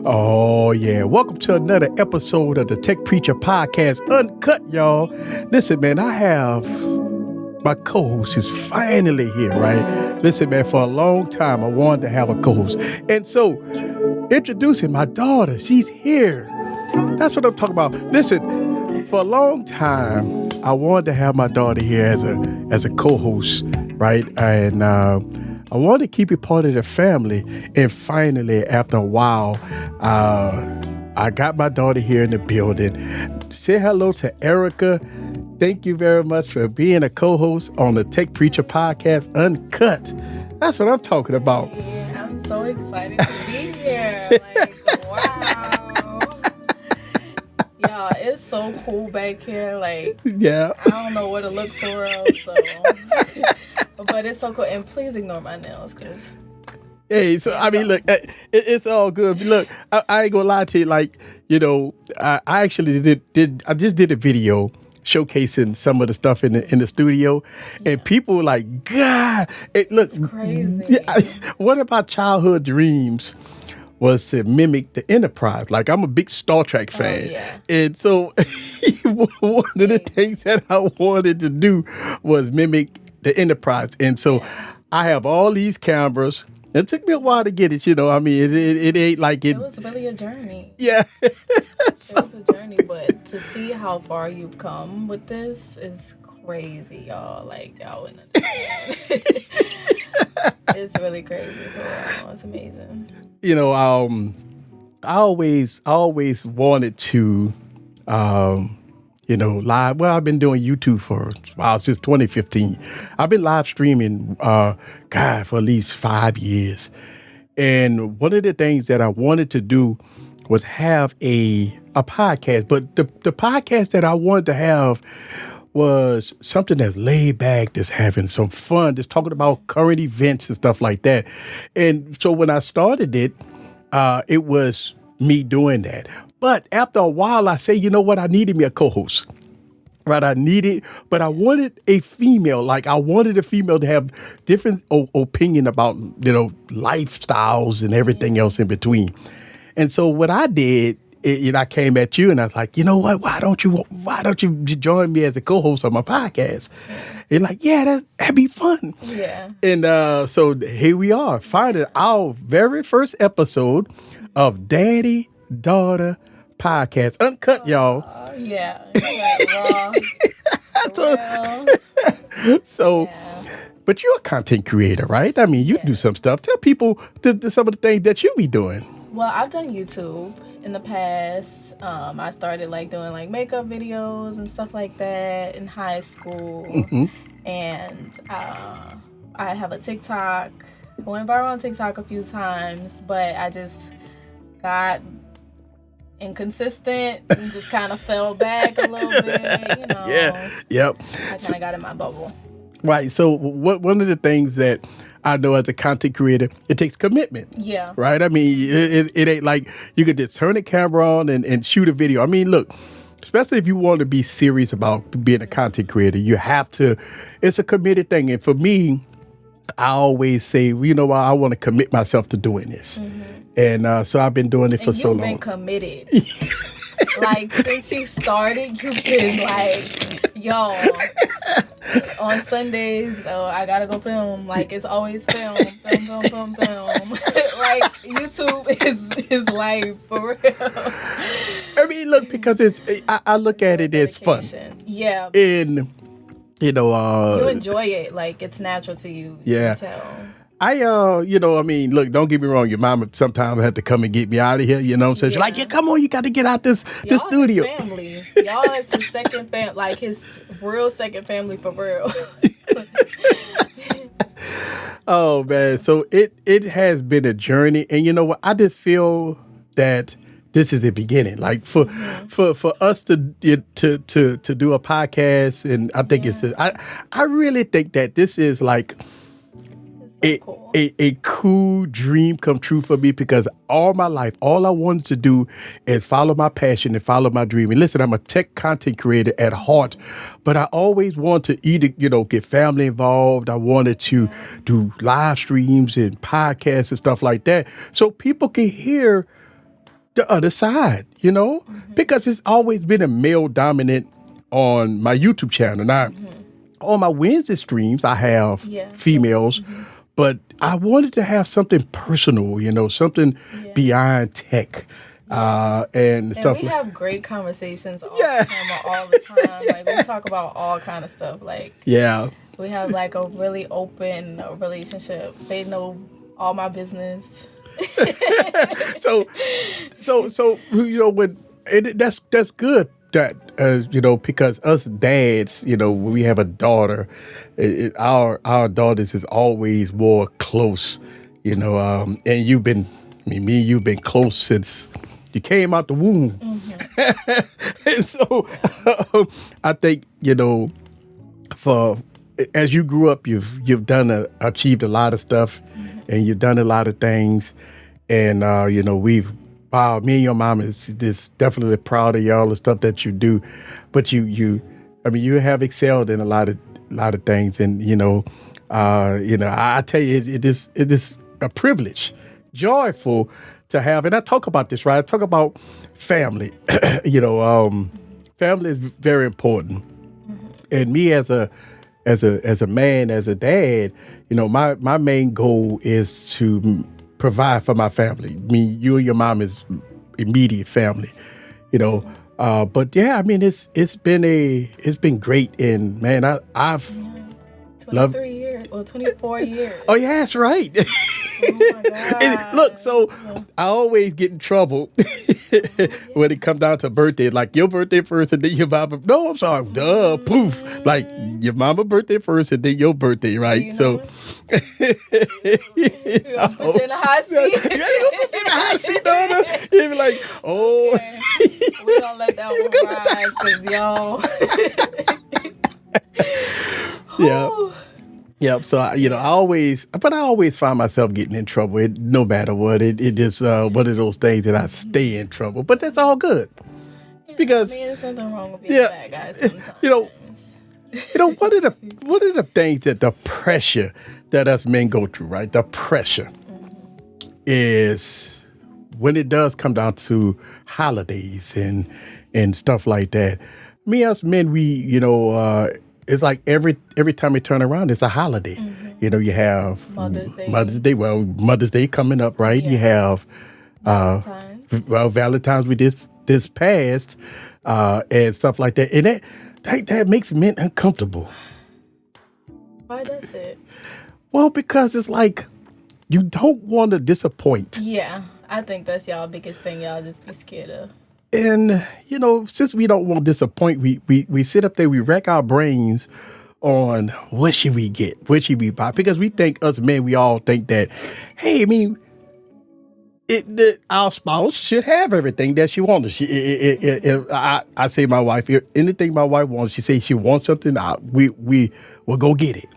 Oh, yeah. Welcome to another episode of the Tech Preacher Podcast, Uncut, y'all. Listen, man, I have my co-host is finally here, right? Listen, man, for a long time, I wanted to have a co-host. And so, introducing my daughter, she's here. That's what I'm talking about. Listen, for a long time, I wanted to have my daughter here as a co-host, right? And I wanted to keep it part of the family. And finally, after a while, I got my daughter here in the building. Say hello to Erica. Thank you very much for being a co-host on the Tech Preacher Podcast, Uncut. That's what I'm talking about. Yeah, I'm so excited to be here. Like, wow. Y'all, it's so cool back here. Like, yeah. I don't know where to look for else, so. But it's so cool. And please ignore my nails, because... Hey, so I mean, look, it's all good. Look, I ain't gonna lie to you. Like, you know, I actually I just did a video showcasing some of the stuff in the studio, and people were like, God, it's crazy. Yeah, one of my childhood dreams was to mimic the Enterprise. Like, I'm a big Star Trek fan, and so one of the things that I wanted to do was mimic the Enterprise, and so I have all these cameras. It took me a while to get it, you know. I mean, it ain't like it. It was really a journey. Yeah. It was a journey, but to see how far you've come with this is crazy, y'all. Like, y'all wouldn't understand. It's really crazy. Wow, it's amazing. You know, I always wanted to, you know, live. Well, I've been doing YouTube since 2015. I've been live streaming, for at least 5 years. And one of the things that I wanted to do was have a podcast. But the podcast that I wanted to have was something that's laid back, that's having some fun, that's talking about current events and stuff like that. And so when I started it, it was me doing that. But after a while, I say, you know what? I needed me a co-host, right? But I wanted a female. Like, I wanted a female to have different opinion about, you know, lifestyles and everything else in between. And so what I did, I came at you and I was like, you know what? Why don't you join me as a co-host on my podcast? You're like, yeah, that'd be fun. Yeah. And so here we are, finding our very first episode of Daddy Daughter Podcast, Uncut, y'all. Yeah. Raw. So, but you're a content creator, right? I mean, you do some stuff. Tell people some of the things that you be doing. Well, I've done YouTube in the past. I started doing makeup videos and stuff like that in high school. Mm-hmm. And I have a TikTok. I went viral on TikTok a few times, but I just got inconsistent and just kind of fell back a little bit, you know. Yeah. Yep. I kind of got in my bubble. Right. So one of the things that I know as a content creator, it takes commitment. Yeah. Right? I mean, it ain't like you could just turn the camera on and shoot a video. I mean, look, especially if you want to be serious about being a content creator, you have to, it's a committed thing. And for me, I always say, you know what, I want to commit myself to doing this. Mm-hmm. And so I've been doing it for so long. You've been committed. Since you started, you've been yo, on Sundays, I gotta go film. It's always film. YouTube is life, for real. I mean, look, because I look at it as fun. Yeah. And, you know, you enjoy it. It's natural to you. Yeah. You can tell. You know, I mean, look, don't get me wrong. Your mama sometimes had to come and get me out of here. You know what I'm saying? She's like, yeah, come on, you got to get out this studio. His family. Y'all is his second family, his real second family for real. Oh, man. So it has been a journey. And you know what? I just feel that this is the beginning. For us to do a podcast, and I think I really think that this is cool. a cool dream come true for me, because all my life, all I wanted to do is follow my passion and follow my dream. And listen, I'm a tech content creator at heart, but I always wanted to either, get family involved. I wanted to do live streams and podcasts and stuff like that, so people can hear the other side, because it's always been a male dominant on my YouTube channel. Now, on my Wednesday streams, I have females, but I wanted to have something personal, something beyond tech. And stuff. We have great conversations all the time. Like, we talk about all kind of stuff. Like, we have like a really open relationship. They know all my business. so when that's good that because us dads, when we have a daughter, our daughters is always more close, and you've been close since you came out the womb. And so I think, for as you grew up, you've achieved a lot of stuff, and you've done a lot of things, and me and your mom is definitely proud of y'all the stuff that you do, but you have excelled in a lot of things, and I tell you, it is a privilege, joyful to have, and I talk about this, right? I talk about family. Family is very important, and me as a man, as a dad, my main goal is to provide for my family. You and your mom is immediate family, but yeah, it's been great, and man, I've 23 years or 24 years. Oh yeah, that's right. Oh my God. And look, so I always get in trouble when it comes down to birthday. Like your birthday first and then your mama. No, I'm sorry. Duh, poof. Like your mama birthday first and then your birthday, right? So We're gonna put you in the hot seat. Yeah, you gonna put me in the hot seat, daughter. You be like, oh. Okay. We're gonna let that one ride, because y'all. Yeah. Yeah, so I always find myself getting in trouble. No matter what, it is one of those things that I stay in trouble. But that's all good, because there's nothing wrong with being a bad guy sometimes. One of the things that the pressure that us men go through, right? The pressure is when it does come down to holidays and stuff like that. Us men, we it's like every time we turn around, it's a holiday. You have Mother's Day. Well, Mother's Day coming up, right? Yeah. You have Valentine's. We this past, and stuff like that, and that makes men uncomfortable. Why does it? Well, because it's like you don't want to disappoint. Yeah, I think that's y'all biggest thing. Y'all just be scared of. And, since we don't want to disappoint, we sit up there, we rack our brains on what should we get? What should we buy? Because we think, us men, we all think that, hey, our spouse should have everything that she wants. I say my wife, anything my wife wants, she says she wants something, we will go get it.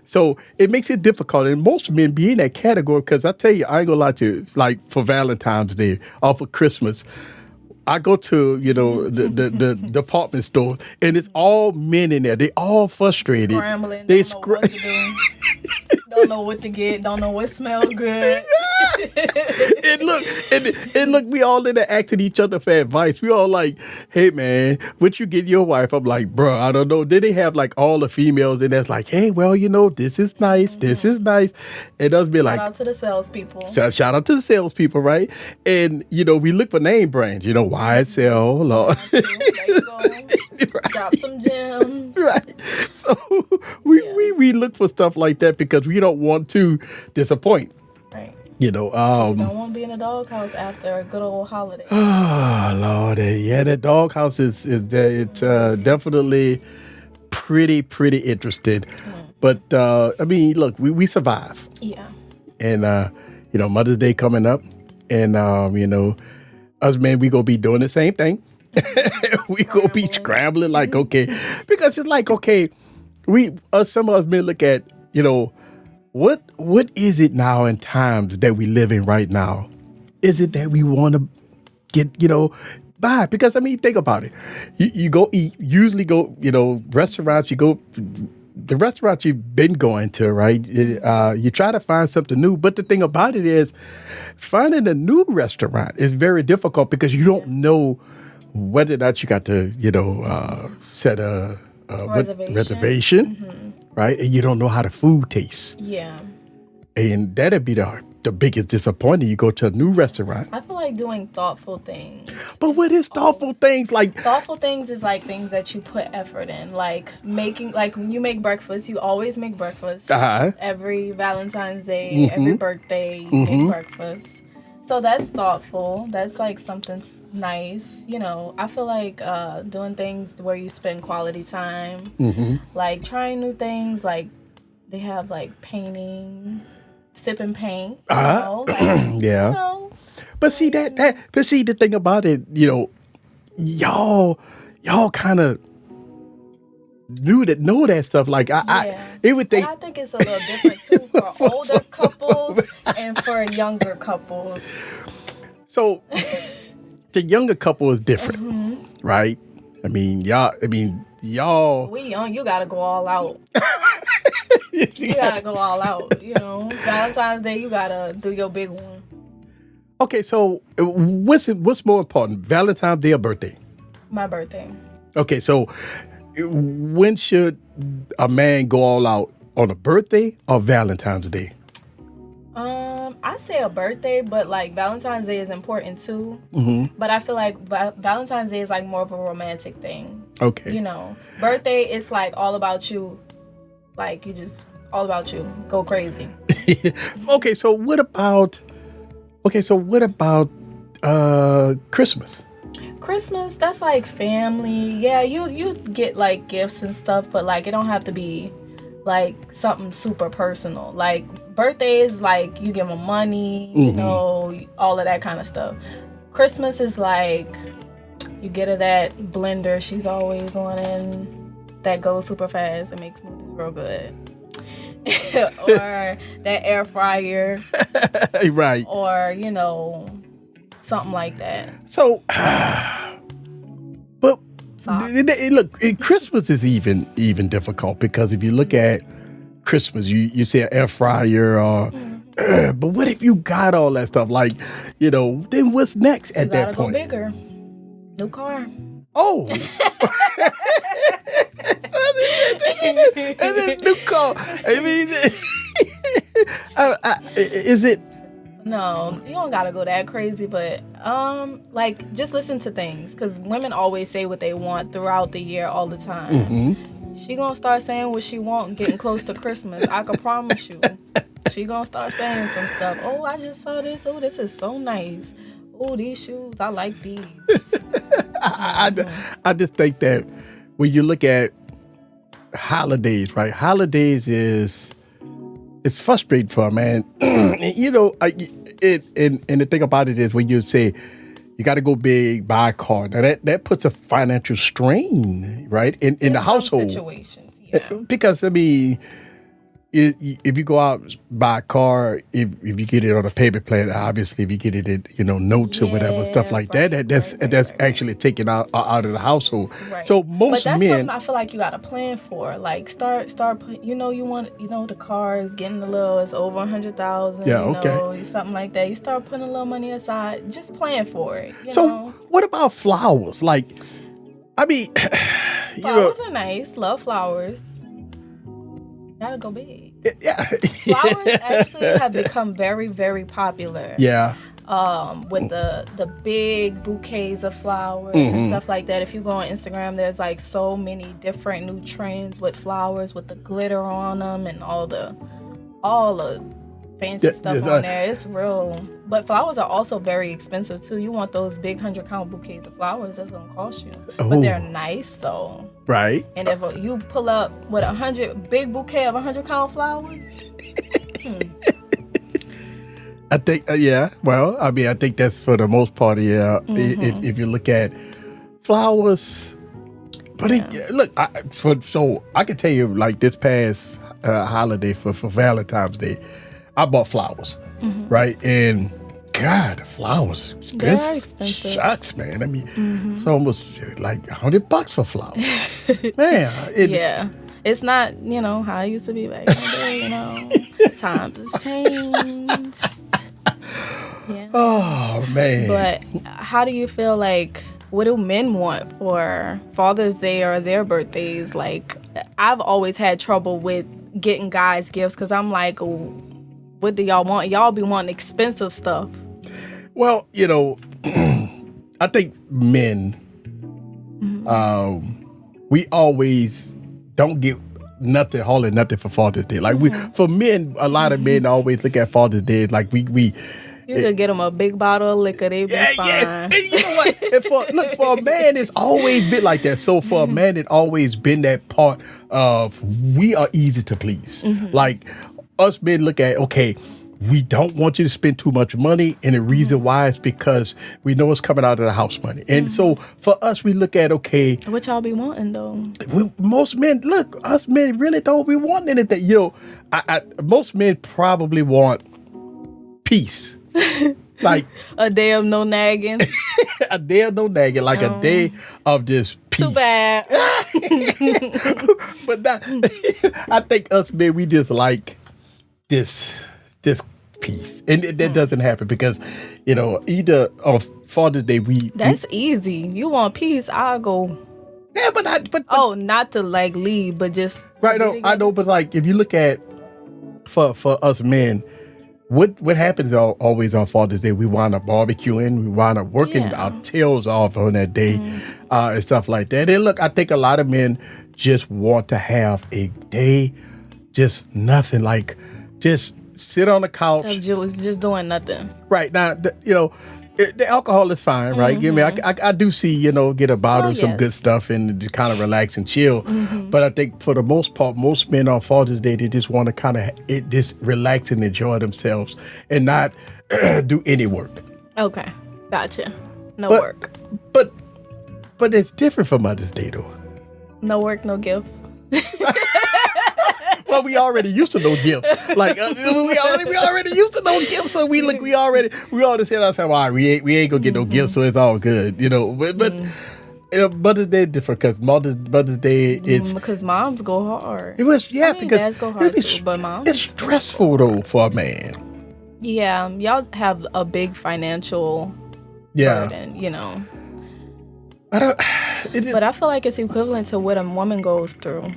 So it makes it difficult, and most men be in that category, because I tell you, I ain't gonna lie to you, it's like for Valentine's Day or for Christmas, I go to, the department store, and it's all men in there. They all frustrated. Scrambling. They don't know what to do. Don't know what to get. Don't know what smells good. and look, we all in there asking each other for advice. We all like, hey man, what you get your wife? I'm like, bro, I don't know. Then they have like all the females, and that's like, hey, well, this is nice. This is nice. And us be like, shout out to the salespeople. Shout out to the salespeople, right? And we look for name brands, YSL. Or Drop some gems. Right. So we look for stuff like that because we don't want to disappoint. Right. You don't want to be in a doghouse after a good old holiday. Oh Lord, yeah, that doghouse is definitely pretty interesting. But look, we survive. Yeah. And Mother's Day coming up, and us men, we gonna be doing the same thing. We gonna be scrambling like, okay, because it's like, okay, some of us men look at, what is it now in times that we live in right now? Is it that we want to get, buy? Because think about it. You go eat, usually go, restaurants, you go the restaurant you've been going to, right? You try to find something new, but the thing about it is, finding a new restaurant is very difficult because you don't know whether or not you got to, set a reservation, right? And you don't know how the food tastes. Yeah. And that'd be the biggest disappointment. You go to a new restaurant. I feel like doing thoughtful things. But what is thoughtful things? Like thoughtful things is like things that you put effort in. Like making, like when you make breakfast, you always make breakfast. Every Valentine's Day, every birthday, you make breakfast. So that's thoughtful. That's like something nice. I feel like doing things where you spend quality time, like trying new things. Like they have like painting, sip and paint. Yeah. But see but see the thing about it, y'all kind of know that stuff. Like it would think. I think it's a little different too for older couples and for younger couples. So the younger couple is different, right? I mean, y'all. We young, you gotta go all out. You gotta go all out. Valentine's Day, you gotta do your big one. Okay, so what's more important, Valentine's Day or birthday? My birthday. Okay, so when should a man go all out, on a birthday or Valentine's Day? I say a birthday, but like Valentine's Day is important too. But I feel like Valentine's Day is like more of a romantic thing. Okay. Birthday is like all about you. Like you just all about you. Go crazy. Okay, so what about Christmas? Christmas, that's like family. Yeah, you get like gifts and stuff, but like it don't have to be like something super personal. Like birthdays, like you give them money, all of that kind of stuff. Christmas is like you get her that blender she's always wanting that goes super fast and makes smoothies real good. Or that air fryer. Right. Or, something like that. So, but look, Christmas is even difficult because if you look at Christmas, you say an air fryer or, but what if you got all that stuff? Like, then what's next at that point? Go bigger. New car. Oh. And then new car. I mean, is it? No, you don't gotta go that crazy, but like just listen to things, because women always say what they want throughout the year all the time. She gonna start saying what she want getting close to Christmas. I can promise you. She gonna start saying some stuff. Oh, I just saw this. Oh, this is so nice. Oh, these shoes, I like these. I just think that when you look at holidays, right? Holidays it's frustrating for a man. And the thing about it is when you say you got to go big, buy a car. Now that puts a financial strain, right, in the household situations. Yeah. Because I mean, if you go out buy a car, if you get it on a payment plan, obviously if you get it in notes or whatever stuff like right, that's actually taken out of the household. Right. So most but that's men, something I feel like you got to plan for. Like start put, you want the car is getting a little, it's over 100,000. Yeah, okay. Something like that. You start putting a little money aside. Just plan for it. So what about flowers? Like, I mean, flowers are nice. Love flowers. Gotta go big. Yeah. Flowers actually have become very, very popular. Yeah. With the big bouquets of flowers and stuff like that. If you go on Instagram, there's like so many different new trends with flowers with the glitter on them and all the fancy stuff on there. It's real. But flowers are also very expensive too. You want those big 100-count bouquets of flowers, that's gonna cost you. Oh. But they're nice though. Right. And if you pull up with a big bouquet of 100-count flowers, I think, well, I mean, I think that's for the most part, yeah. If you look at flowers, but look, so I can tell you, like this past holiday for Valentine's Day, I bought flowers, right? And God, the flowers, they're expensive. Shucks, man. I mean, it's almost like $100 for flowers, man. Yeah. It's not, how it used to be back in the day, Times has changed. Yeah. Oh, man. But how do you feel like, what do men want for Father's Day or their birthdays? Like, I've always had trouble with getting guys gifts because I'm like, what do y'all want? Y'all be wanting expensive stuff. Well, I think men, we always don't get hardly nothing for Father's Day. Like for men, a lot of men always look at Father's Day like we. You could get them a big bottle of liquor, they'd be fine. Yeah. And you know what? And for a man, it's always been like that. So for a man, it's always been that part of we are easy to please. Like us men look at, okay, we don't want you to spend too much money. And the reason why is because we know it's coming out of the house money. And so for us, we look at, okay. What y'all be wanting though? Most men, look, us men really don't be wanting anything. Most men probably want peace. Like a day of no nagging. A day of no nagging, like a day of just peace. Too bad. But I think us men, we just like this peace, and that doesn't happen because either on Father's Day that's easy. You want peace? I'll go. Yeah, but not to like leave, but just right. No, I know, but like if you look at for us men. What happens always on Father's Day? We wind up barbecuing. We wind up working our tails off on that day and stuff like that. And look, I think a lot of men just want to have a day, just nothing, like just sit on the couch. Just doing nothing. Right. Now, the alcohol is fine, right? I do see, get a bottle of some good stuff and to kind of relax and chill. But I think for the most part, most men on Father's Day, they just want to kind of just relax and enjoy themselves and not do any work. Okay. Gotcha. No work. But it's different for Mother's Day, though. No work, no gift. Well, we already used to no gifts. Like we already used to no gifts, so we already said ourselves, all right, we ain't gonna get no gifts, so it's all good, But Mother's Day is different because Mother's Day it's because moms go hard. It was because dads go hard too, but moms. It's stressful though for a man. Yeah, y'all have a big financial burden, But I feel like it's equivalent to what a woman goes through.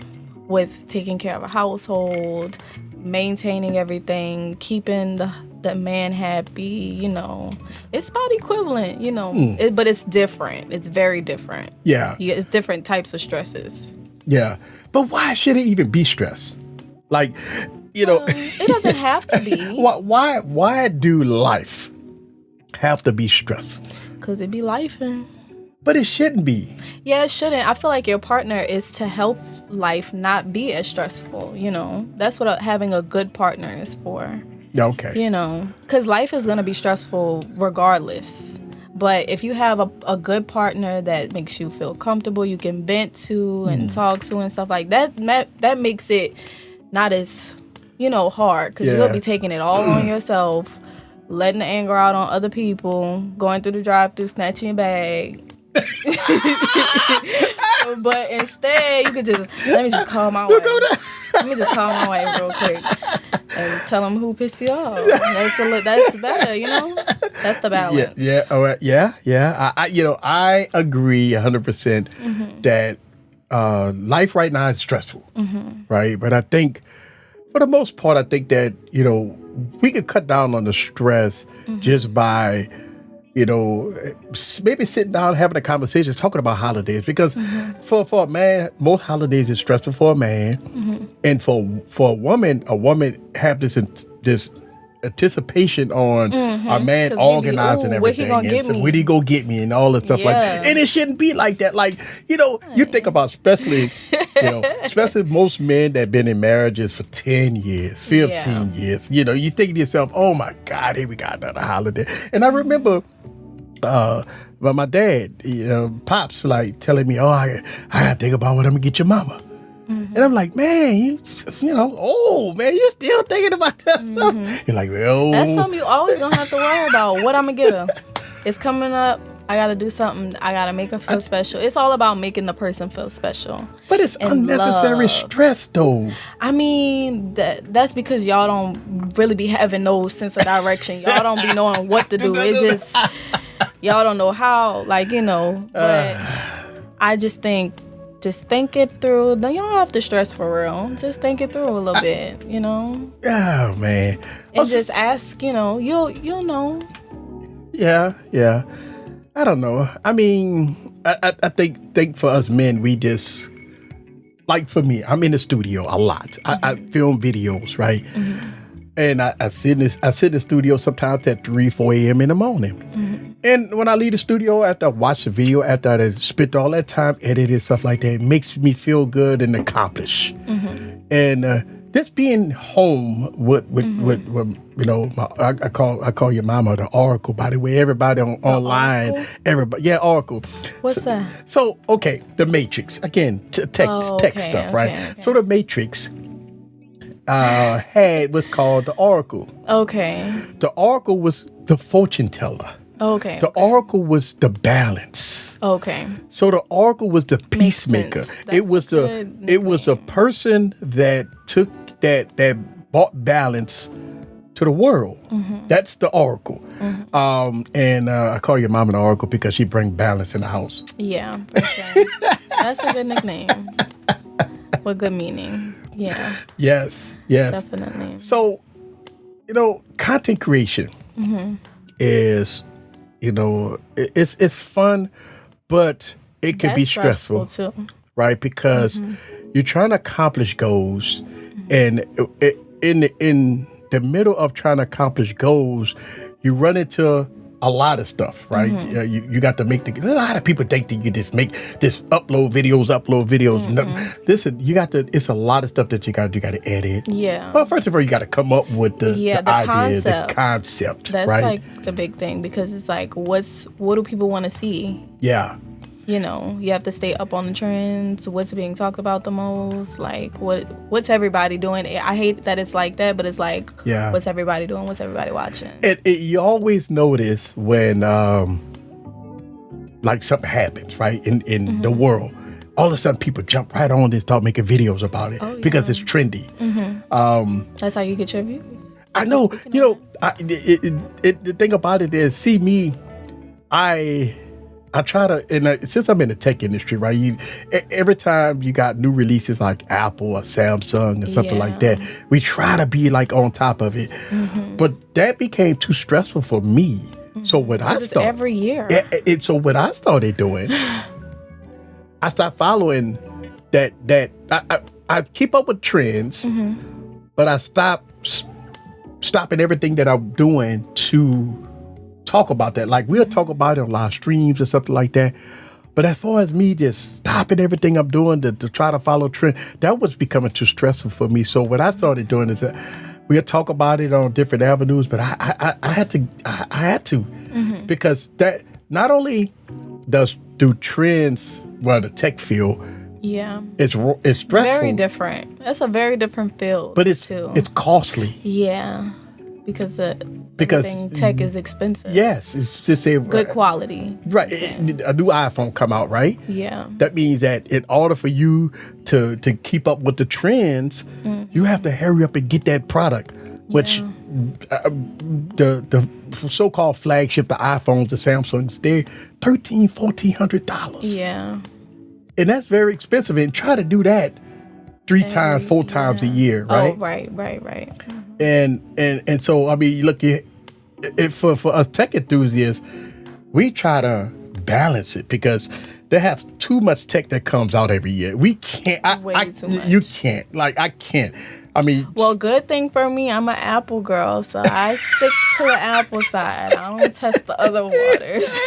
With taking care of a household, maintaining everything, keeping the man happy, It's about equivalent, but it's different. It's very different. Yeah. It's different types of stresses. Yeah. But why should it even be stress? Like, it doesn't have to be. Why do life have to be stressful? Because it be lifing. But it shouldn't be. Yeah, it shouldn't. I feel like your partner is to help life not be as stressful, That's what having a good partner is for. Okay. Because life is going to be stressful regardless. But if you have a good partner that makes you feel comfortable, you can vent to and talk to and stuff like that, that makes it not as, hard. Because you'll be taking it all on yourself, letting the anger out on other people, going through the drive-thru, snatching your bag. But instead, you could let me just call my wife. Let me just call my wife real quick and tell them who pissed you off. That's better, That's the balance. Yeah. I agree 100% that life right now is stressful, right? But I think, for the most part, I think that we could cut down on the stress just by. Maybe sitting down, having a conversation, talking about holidays. Because for a man, most holidays is stressful for a man. And for a woman have this anticipation on a man organizing everything. Where he go get me and all this stuff like that. And it shouldn't be like that. Like, you think about especially most men that have been in marriages for 10 years, 15 years. You think to yourself, oh my God, here we got another holiday. And I remember but my dad, Pops, like telling me, oh, I gotta think about what I'm gonna get your mama. And I'm like, man, you still thinking about that stuff. You're like, well, that's something you always gonna have to worry about. What I'm gonna get her? It's coming up I gotta do something. I gotta make her feel special. It's all about making the person feel special. But it's and unnecessary loved. stress, though. I mean, that's because y'all don't really be having no sense of direction. Y'all don't be knowing what to do. It just, y'all don't know how, like, you know. But I just think it through. You don't have to stress for real. Just think it through a little bit, you know. Oh, man. And just ask, you know, you'll know. Yeah. I don't know. I mean, I think for us men, we just, like for me, I'm in the studio a lot. I film videos, right? And I sit in the studio sometimes at 3, 4 a.m. in the morning. And when I leave the studio, after I watch the video, after I spent all that time editing stuff like that, it makes me feel good and accomplished. And just being home with you know, I call your mama the Oracle. By the way, everybody online, Oracle? everybody, yeah, Oracle. What's that? So okay, the Matrix again, tech stuff, right? Okay. So the Matrix had what's called the Oracle. Okay. The Oracle was the fortune teller. Okay. The Oracle was the balance. Okay. So the Oracle was the peacemaker. sense. That's It was a good it was a person that took that brought balance to the world. That's the Oracle. And I call your mama the Oracle because she brings balance in the house. Yeah, for sure. That's a good nickname. With good meaning. Yeah. Yes. Definitely. So, you know, content creation is, you know, it's fun, but it can be stressful too. right? Because you're trying to accomplish goals, and in the middle of trying to accomplish goals, you run into a lot of stuff, right? You got to make a lot of people think that you just upload videos. No, listen, you got to. It's a lot of stuff that you got to edit. Yeah. Well, first of all, you got to come up with the idea, concept. the concept. That's right? like the big thing, because it's like, what do people want to see? Yeah. You know, you have to stay up on the trends. What's being talked about the most? Like, what's everybody doing? I hate that it's like that, but it's like, what's everybody doing? What's everybody watching? You always notice when, like, something happens, right, in the world. All of a sudden, people jump right on and start making videos about it because it's trendy. That's how you get your views. I know. You know, the thing about it is, see me, I try to, and since I'm in the tech industry, right? Every time you got new releases like Apple or Samsung or something like that, we try to be like on top of it. But that became too stressful for me. So what I started every year. So what I started doing, I started following that. I keep up with trends, but I stopping everything that I'm doing to talk about that. Like, we'll talk about it on live streams or something like that. But as far as me just stopping everything I'm doing to try to follow trend, that was becoming too stressful for me. So what I started doing is that we'll talk about it on different avenues, but I had to because that not only do trends, well, the tech field, it's stressful. Very different. That's a very different field. But it's costly. Yeah. Because everything tech is expensive. Yes, it's just a good quality. Right, a new iPhone come out, right? Yeah. That means that in order for you to keep up with the trends, you have to hurry up and get that product, which the so-called flagship, the iPhones, the Samsungs, they're $1,300, $1,400. Yeah. And that's very expensive. And try to do that 3 times, 4 times a year, right? Oh, right. And so, I mean, look, for us tech enthusiasts, we try to balance it because they have too much tech that comes out every year. We can't. Too much. You can't. Like, I can't. I mean, well, good thing for me, I'm an Apple girl, so I stick to the Apple side. I don't test the other waters.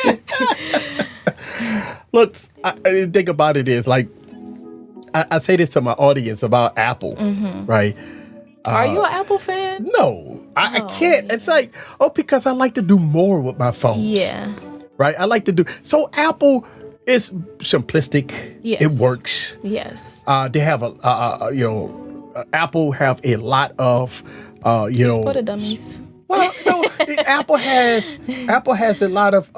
Look, I think about it is like, I say this to my audience about Apple, right? Are you an Apple fan? No, I can't. Yeah. It's like, because I like to do more with my phones. Yeah. Right? I like to do. So Apple is simplistic. Yes. It works. Yes. They have Apple have a lot of, It's for the dummies. Well, no, Apple has a lot of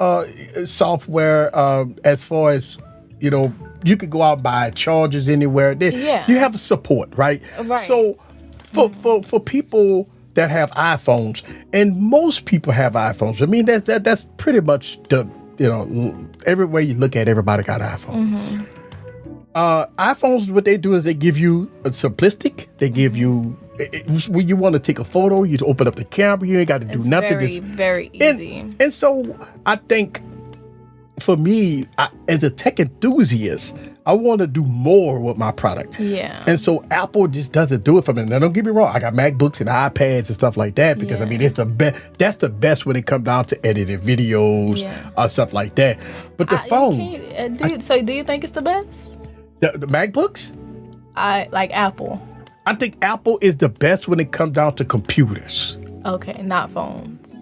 software as far as, you know, you could go out and buy chargers anywhere. Yeah. You have support, right? Right. So for people that have iPhones, and most people have iPhones. I mean, that's pretty much the, you know, everywhere you look at, everybody got an iPhone. iPhones, what they do is they give you a simplistic. They give you, when you want to take a photo, you open up the camera. You ain't got to do nothing. It's very easy. And so I think for me, as a tech enthusiast, I want to do more with my product. Yeah. And so Apple just doesn't do it for me. Now, don't get me wrong. I got MacBooks and iPads and stuff like that because, I mean, it's the best. That's the best when it comes down to editing videos or stuff like that. But the phone. Do you think it's the best? The MacBooks? I like Apple. I think Apple is the best when it comes down to computers. Okay, not phones.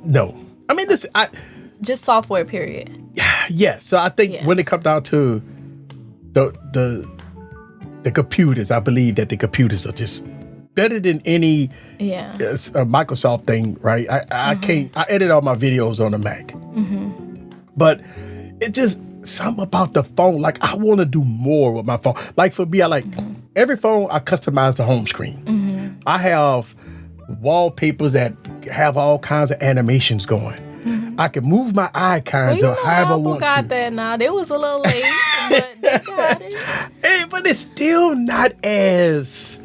No. I mean, just software, period. Yes. So I think when it comes down to the computers, I believe that the computers are just better than any Microsoft thing, right? I can't. I edit all my videos on the Mac, but it's just something about the phone. Like, I want to do more with my phone. Like, for me, I like every phone. I customize the home screen. I have wallpapers that have all kinds of animations going. I can move my icons or however I want to. Apple got that now. They was a little late, but they got it. Hey, but it's still not as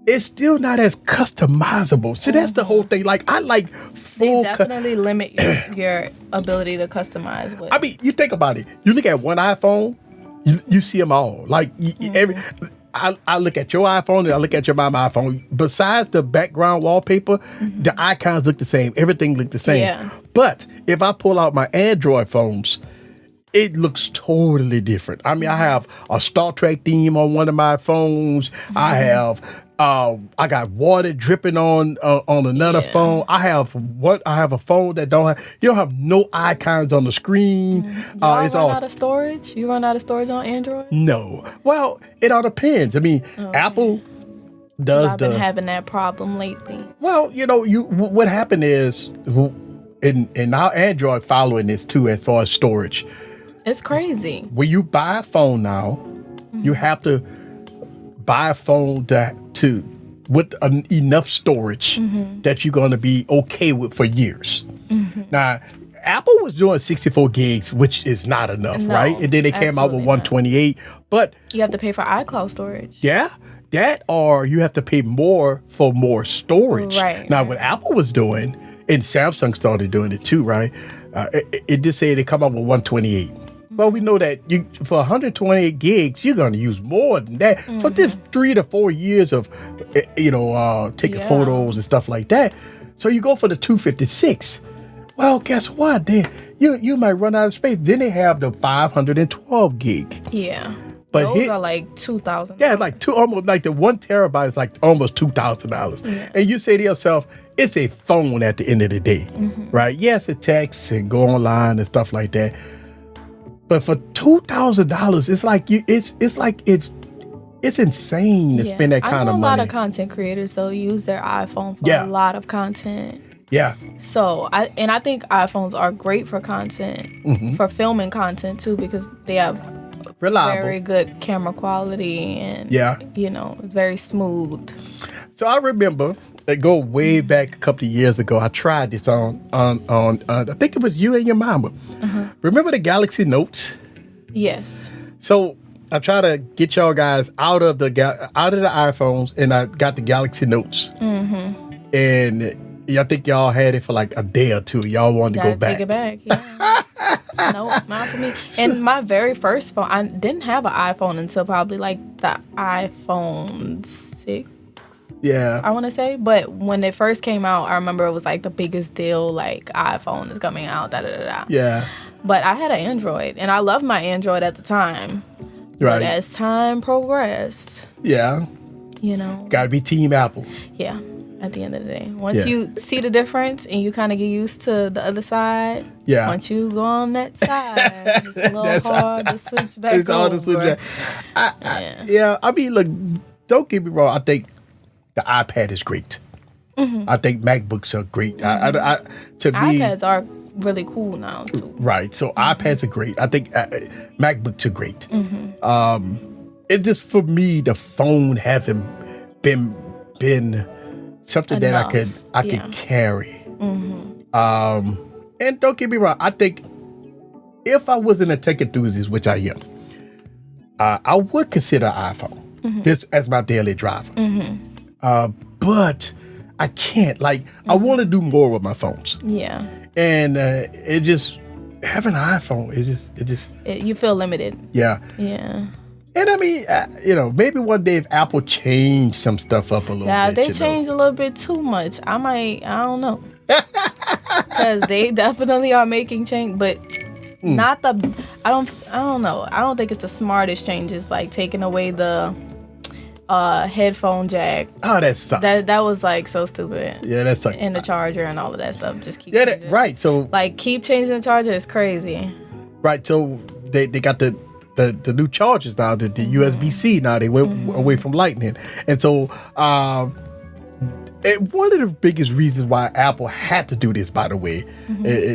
customizable. See, that's the whole thing. Like, I like full. They definitely limit your ability to customize with. I mean, you think about it. You look at one iPhone, you see them all. Like I look at your iPhone and I look at your mama iPhone. Besides the background wallpaper, the icons look the same. Everything look the same. Yeah. But if I pull out my Android phones, it looks totally different. I mean, I have a Star Trek theme on one of my phones. I have I got water dripping on another phone. I have a phone that don't have no icons on the screen. It's all out of storage. You run out of storage on Android? No. Well, it all depends. I mean, Apple does. I've been having that problem lately. Well, what happened is, in our Android following this too, as far as storage. It's crazy. When you buy a phone now, you have to buy a phone with enough storage that you're going to be okay with for years. Now, Apple was doing 64 gigs, which is not enough, right? And then they came out with 128. But you have to pay for iCloud storage. Yeah, that, or you have to pay more for more storage. Right. Now, what Apple was doing, and Samsung started doing it too, right? It just said they come out with 128. Well, we know that for 128 gigs, you're going to use more than that for this 3 to 4 years of, taking photos and stuff like that. So you go for the 256. Well, guess what? Then you might run out of space. Then they have the 512 gig. Yeah. But those are like $2,000. Yeah, it's like almost like the 1 terabyte is like almost $2,000. Yeah. And you say to yourself, it's a phone at the end of the day, right? Yes, it texts and go online and stuff like that. But for $2,000, it's insane to spend that kind of money. A lot of content creators though use their iPhone for a lot of content. Yeah. So I think iPhones are great for content, for filming content too, because they have reliable, very good camera quality and it's very smooth. So I remember. Go way back a couple of years ago. I tried this on I think it was you and your mama. Remember the Galaxy Notes? Yes. So I tried to get y'all guys out of the iPhones, and I got the Galaxy Notes. And I think y'all had it for like a day or two. Y'all wanted to go back. Take it back. Yeah. No, not for me. And my very first phone, I didn't have an iPhone until probably like the iPhone 6. Yeah, I want to say, but when it first came out, I remember it was like the biggest deal, like iPhone is coming out, Yeah. But I had an Android, and I loved my Android at the time. Right. But as time progressed, gotta be Team Apple. Yeah. At the end of the day, once you see the difference and you kind of get used to the other side, once you go on that side, it's a little hard to switch back. It's hard to switch back. I mean, look, don't get me wrong. I think the iPad is great. I think MacBooks are great. To me, iPads are really cool now too. right. So iPads are great. I think MacBooks are great. It just, for me, the phone haven't been something Enough. that I could carry. And don't get me wrong, I think if I wasn't a tech enthusiast, which I am, I would consider iPhone this as my daily driver. But I can't. Like, I want to do more with my phones. Yeah. And it just, having an iPhone is just You feel limited. yeah. Yeah. And I mean, maybe one day if Apple changed some stuff up a little Now, bit. if they change a little bit too much, I don't know. Because they definitely are making change, but not the, I don't know. I don't think it's the smartest changes, like taking away the headphone jack. Oh, that sucks. That was like so stupid. Yeah, that sucks. And the charger and all of that stuff. Just keep Yeah, changing. right. So, Like, keep changing the charger is crazy. right. So they got the new chargers now, the USB-C now. They went away from Lightning. And so one of the biggest reasons why Apple had to do this, by the way,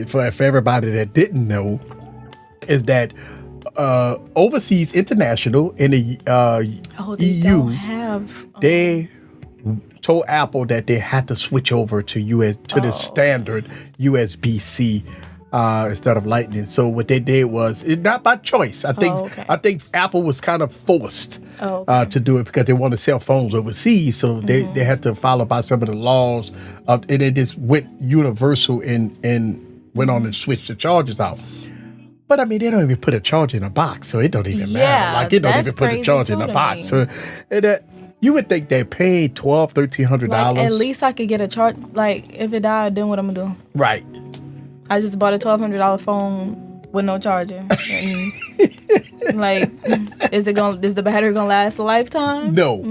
for everybody that didn't know, is that Overseas International in the They EU, don't have. they told Apple that they had to switch over to the standard USB-C instead of Lightning. So what they did was, not by choice. I think Apple was kind of forced to do it because they want to sell phones overseas. So they had to follow by some of the laws, and it just went universal and went on and switched the chargers out. But I mean, they don't even put a charger in a box, so it don't even matter. Like, it don't even put a charger in a box. So you would think they paid $1,200-$1,300. Like, at least I could get a charge. Like, if it died, then what I'm gonna do? Right. I just bought a $1,200 phone with no charger. And, like, is the battery gonna last a lifetime? No.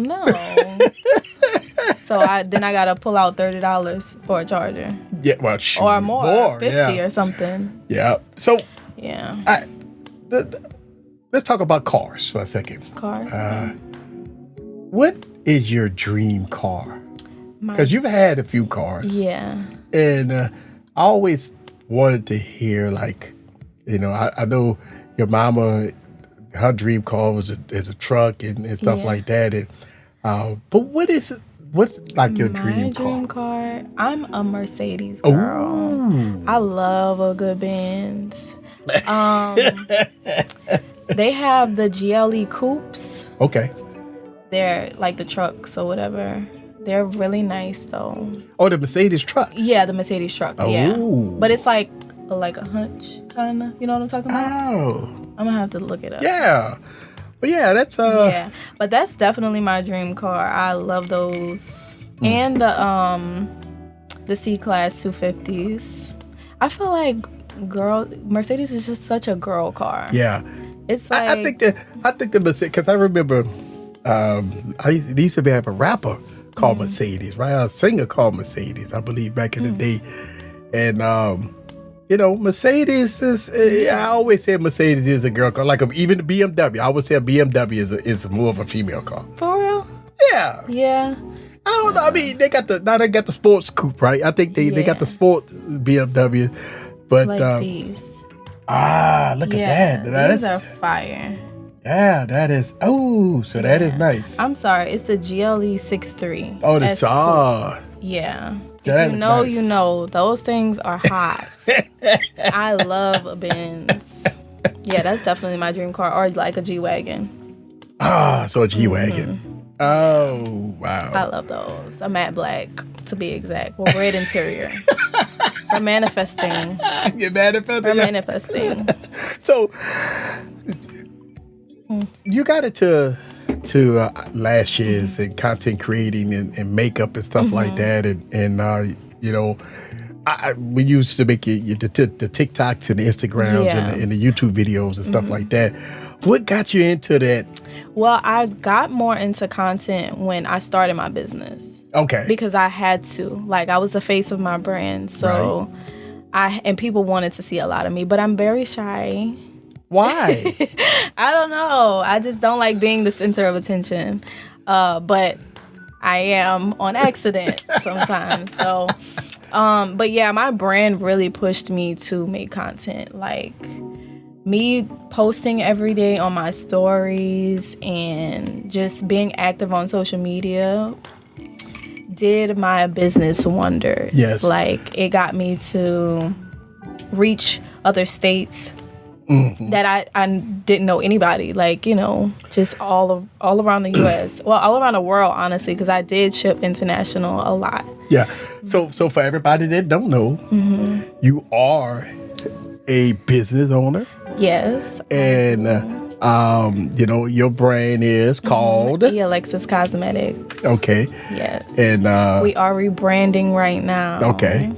So then I gotta pull out $30 for a charger. Yeah, well, shoot, Or more, 50 yeah. or something. Yeah. So Yeah. let's talk about cars for a second. Cars. What is your dream car? Because you've had a few cars. Yeah. And I always wanted to hear, like, I know your mama, her dream car is a truck and stuff like that. And but what's like your My dream dream car? car. I'm a Mercedes girl. Ooh. I love a good Benz. They have the GLE coupes. Okay. They're like the trucks or whatever. They're really nice though. Oh, the Mercedes truck. Yeah, the Mercedes truck. Yeah, Oh. but it's like a hunch kind of. You know what I'm talking about? Oh. I'm gonna have to look it up. Yeah. But yeah, that's Yeah, but that's definitely my dream car. I love those, and the C-Class 250s. I feel like Mercedes is just such a girl car. Yeah. It's like I think the Mercedes, because I remember they used to have a rapper called Mercedes, right? A singer called Mercedes, I believe, back in the day. And Mercedes is, I always say Mercedes is a girl car. Like, even the BMW, I always say a BMW is more of a female car. for real. Yeah. Yeah, I don't know. I mean, they got the sports coupe, right? I think they got the sport BMW. But like these. look at that. These are fire. Yeah, that is. Oh, so that is nice. I'm sorry, it's the GLE 63. Oh, That's the cool. saw. Yeah. That If is you know, nice. you know. Those things are hot. I love a Benz. Yeah, that's definitely my dream car. Or like a G-Wagon. So a G-Wagon. Oh, wow. I love those. A matte black, to be exact. With red interior. For manifesting. You're manifesting. For manifesting. So you got into lashes and content creating and makeup and stuff like that, and we used to make the TikToks and the Instagrams and the YouTube videos and stuff like that. What got you into that? Well, I got more into content when I started my business. Okay. Because I had to. Like, I was the face of my brand. So and people wanted to see a lot of me, but I'm very shy. Why? I don't know. I just don't like being the center of attention. But I am on accident sometimes. So, but yeah, my brand really pushed me to make content. Like me posting every day on my stories and just being active on social media did my business wonders. Yes. Like it got me to reach other states that I didn't know anybody, like, you know, just all around the U.S. Well, all around the world, honestly, because I did ship international a lot. Yeah. So for everybody that don't know, you are a business owner. Yes. And, you know, your brand is called Alexis Cosmetics. Okay. Yes. And we are rebranding right now. Okay.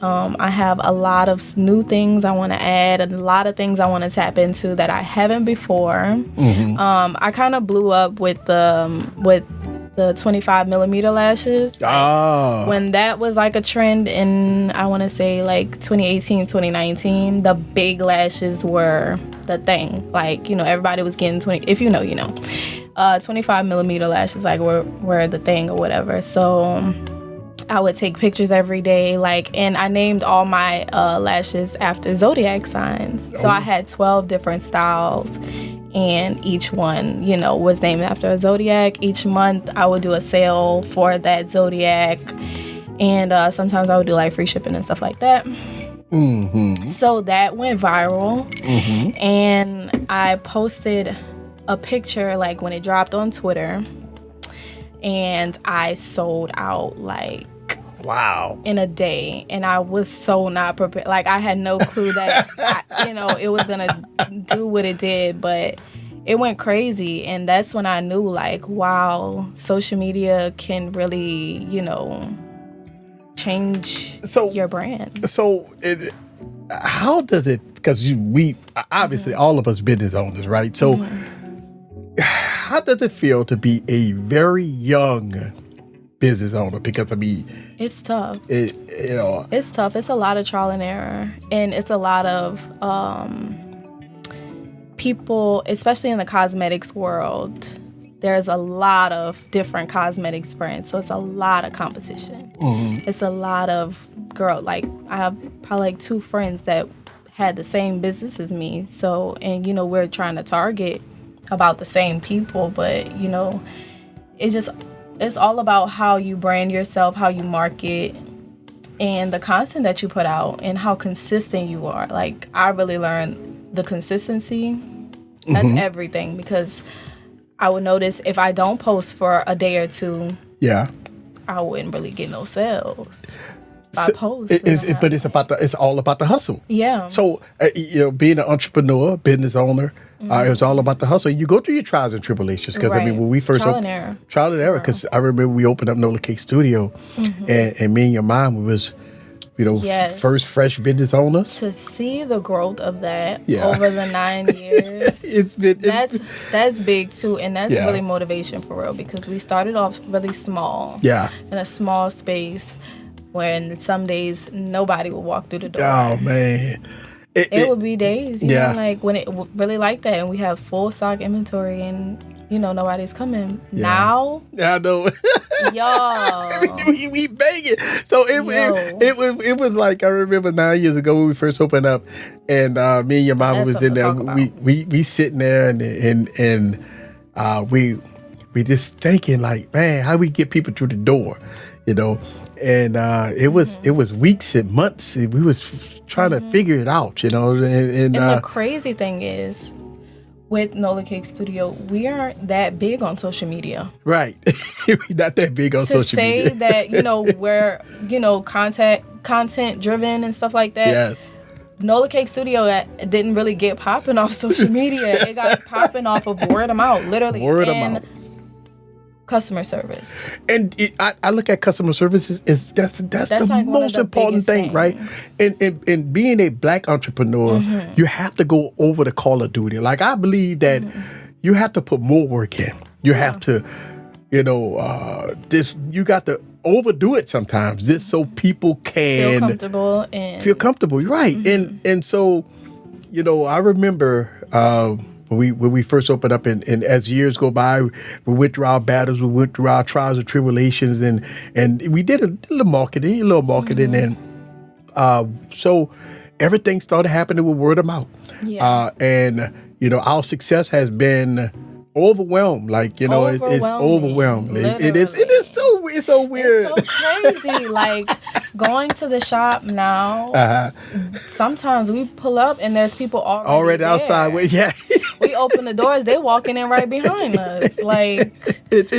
I have a lot of new things I want to add, and a lot of things I want to tap into that I haven't before. I kind of blew up with the 25 millimeter lashes. When that was like a trend in, I want to say like 2018, 2019, the big lashes were the thing. Like, you know, everybody was getting 20, if you know, you know. 25 millimeter lashes like were the thing or whatever. So I would take pictures every day, like, and I named all my lashes after zodiac signs. So I had 12 different styles, and each one, you know, was named after a zodiac. Each month I would do a sale for that zodiac, and sometimes I would do like free shipping and stuff like that. So that went viral, and I posted a picture like when it dropped on Twitter, and I sold out like in a day, and I was so not prepared. Like I had no clue that you know, it was gonna do what it did, but it went crazy. And that's when I knew, like, wow, social media can really, you know, change your brand. So how does it, because we obviously all of us business owners, right? So how does it feel to be a very young business owner? Because I mean, it's tough. You know, it's tough. It's a lot of trial and error, and it's a lot of people, especially in the cosmetics world. There's a lot of different cosmetics brands, so it's a lot of competition. It's a lot of like I have probably like 2 friends that had the same business as me. So, and you know, we're trying to target about the same people, but you know, it's all about how you brand yourself, how you market, and the content that you put out, and how consistent you are. Like I really learned the consistency. That's everything, because I would notice if I don't post for a day or 2, I wouldn't really get no sales. But it's all about the hustle. Yeah. So you know, being an entrepreneur, business owner, it's all about the hustle. You go through your trials and tribulations, because I mean, when we first trial and error, because I remember we opened up Nola Cake Studio, and me and your mom was, you know, first fresh business owners. To see the growth of that over the 9 years, that's big too, and that's really motivation for real, because we started off really small, in a small space, when some days nobody would walk through the door. Oh man. It would be days, you know, like when it really like that, and we have full stock inventory, and you know, nobody's coming. Now, I know. Y'all, we banging. So it was like, I remember 9 years ago when we first opened up, and me and your mama was in there. We sitting there, and we just thinking like, man, how we get people through the door, you know. And it was weeks and months. We was trying to figure it out, you know. And the crazy thing is, with Nola Cake Studio, we aren't that big on social media. Right. We're not that big on social media. To say that, you know, we're, you know, content driven and stuff like that. Yes. Nola Cake Studio didn't really get popping off social media. It got popping off of word of mouth, literally. Word of mouth. Customer service. And I look at customer services as that's the like most important thing, right? And being a black entrepreneur, you have to go over the call of duty. Like I believe that you have to put more work in. You have to, you know, you got to overdo it sometimes, just so people can feel comfortable, right? And so, you know, I remember when we first opened up, and as years go by, we went through our battles, we went through our trials and tribulations, and we did a little marketing, and so everything started happening with word of mouth. Yeah. And our success has been overwhelmed. Like, it's overwhelmed. It is so weird. It's so crazy. Like, going to the shop now, sometimes we pull up and there's people already there. Outside. Yeah. We open the doors, they walking in right behind us. Like, it's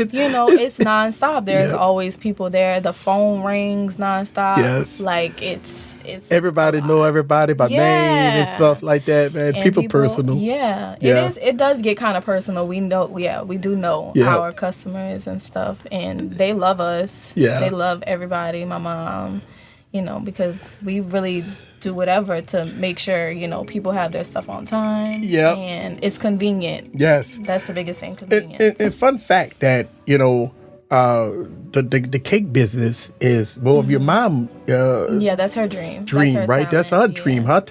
nonstop. There's always people there. The phone rings nonstop. Yes. Like, it's everybody know everybody by name and stuff like that, man. And people personal. Yeah. It does get kind of personal. We know, we do know our customers and stuff, and they love us. Yeah. They love everybody. My mom, because we really do whatever to make sure, people have their stuff on time. Yeah. And it's convenient. Yes. That's the biggest thing, convenience. And fun fact that, the cake business is more of your mom. That's her dream. Dream, that's her right? talent. That's her dream. Her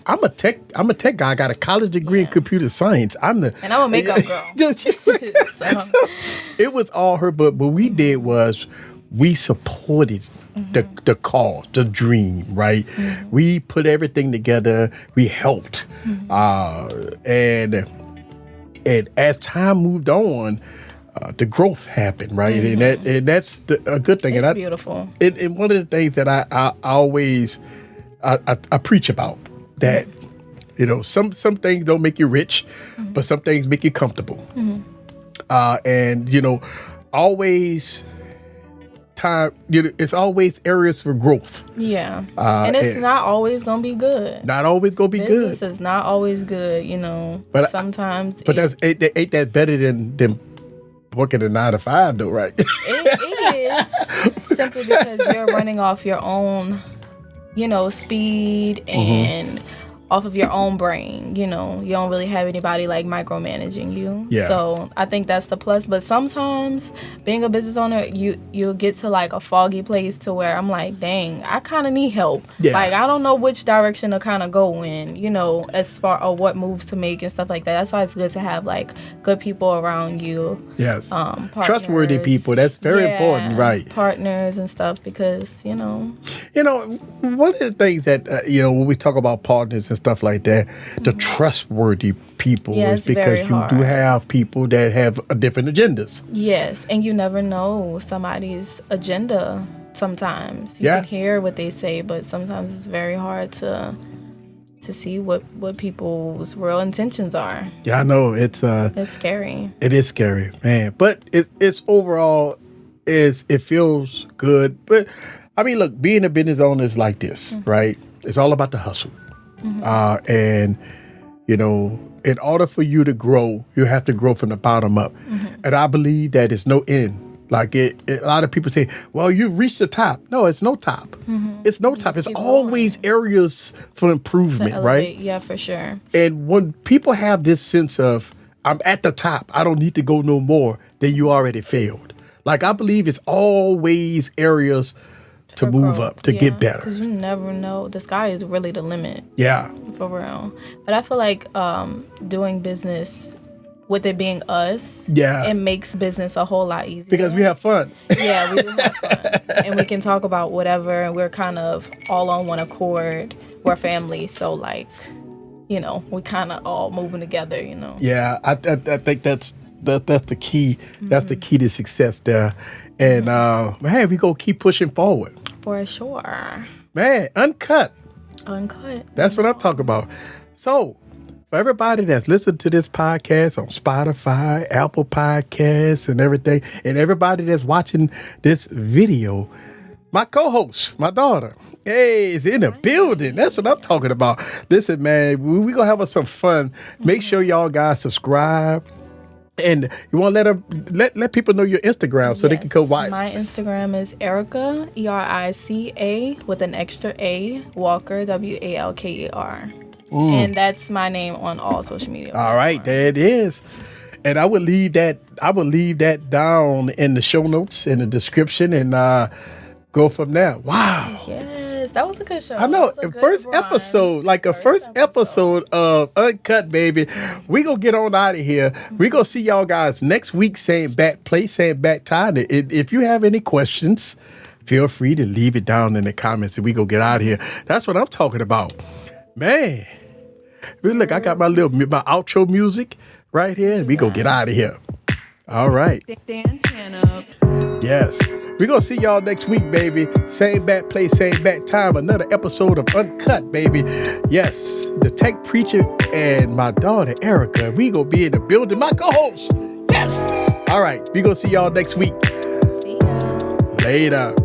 I'm a tech guy. I got a college degree in computer science. And I'm a makeup girl. So. It was all her, but what we did was we supported the cause, the dream, right? We put everything together. We helped, and as time moved on, the growth happened, right? And that's a good thing. It's beautiful. And one of the things that I always I preach about, that some things don't make you rich, but some things make you comfortable. And always time. It's always areas for growth. Yeah, and it's not always gonna be good. Not always gonna be good. Business is not always good, But sometimes. But ain't that better than working a 9 to 5 though, right? It is, simply because you're running off your own, speed and off of your own brain. You don't really have anybody like micromanaging you. Yeah. So I think that's the plus. But sometimes being a business owner, you'll get to like a foggy place to where I'm like, dang, I kind of need help. Yeah. Like, I don't know which direction to kind of go in, as far as what moves to make and stuff like that. That's why it's good to have like good people around you. Yes. Partners. Trustworthy people. That's very important, right? Partners and stuff, because, one of the things that, when we talk about partners and stuff like that, the trustworthy people is because you do have people that have different agendas. Yes, and you never know somebody's agenda sometimes. You can hear what they say, but sometimes it's very hard to see what people's real intentions are. Yeah, I know. It's scary. It is scary, man. But it's overall, it feels good. But I mean, look, being a business owner is like this, right? It's all about the hustle. And in order for you to grow, you have to grow from the bottom up. And I believe that it's no end. Like a lot of people say, well, you've reached the top. No, it's no top. It's no top. It's always areas for improvement, right? Yeah, for sure. And when people have this sense of, I'm at the top, I don't need to go no more, then you already failed. Like, I believe it's always areas to move up, to get better. Because you never know. The sky is really the limit. Yeah. For real. But I feel like doing business, with it being us, it makes business a whole lot easier. Because we have fun. Yeah, we do have fun. And we can talk about whatever, and we're kind of all on one accord. We're family, so like, we kind of all moving together, Yeah, I think that's the key. That's the key to success there. And man, we gonna keep pushing forward. For sure. Man, uncut. That's what I'm talking about. So, for everybody that's listened to this podcast on Spotify, Apple Podcasts, and everything, and everybody that's watching this video, my co-host, my daughter, is in the building. That's what I'm talking about. Listen, man, we gonna have us some fun. Make sure y'all guys subscribe. And you want to let people know your Instagram so they can come watch. My Instagram is Erica, Erica with an extra A, Walker, Walker. And that's my name on all social media. All right, there it is. And I would leave that down in the show notes, in the description, and go from there. Wow. Yes. Yes, that was a good show. I know. That was a good First run. episode, like a first episode of Uncut, baby. We gonna get on out of here. We gonna see y'all guys next week, same bat place, same bat time. If you have any questions, feel free to leave it down in the comments and we go get out of here. That's what I'm talking about. Man. Look, I got my outro music right here. And we go get out of here. All right. Dan up. Yes. We're going to see y'all next week, baby. Same bat place, same bat time. Another episode of Uncut, baby. Yes. The tech preacher and my daughter, Erica. We going to be in the building. My co-host. Yes. All right. We're going to see y'all next week. See ya. Later.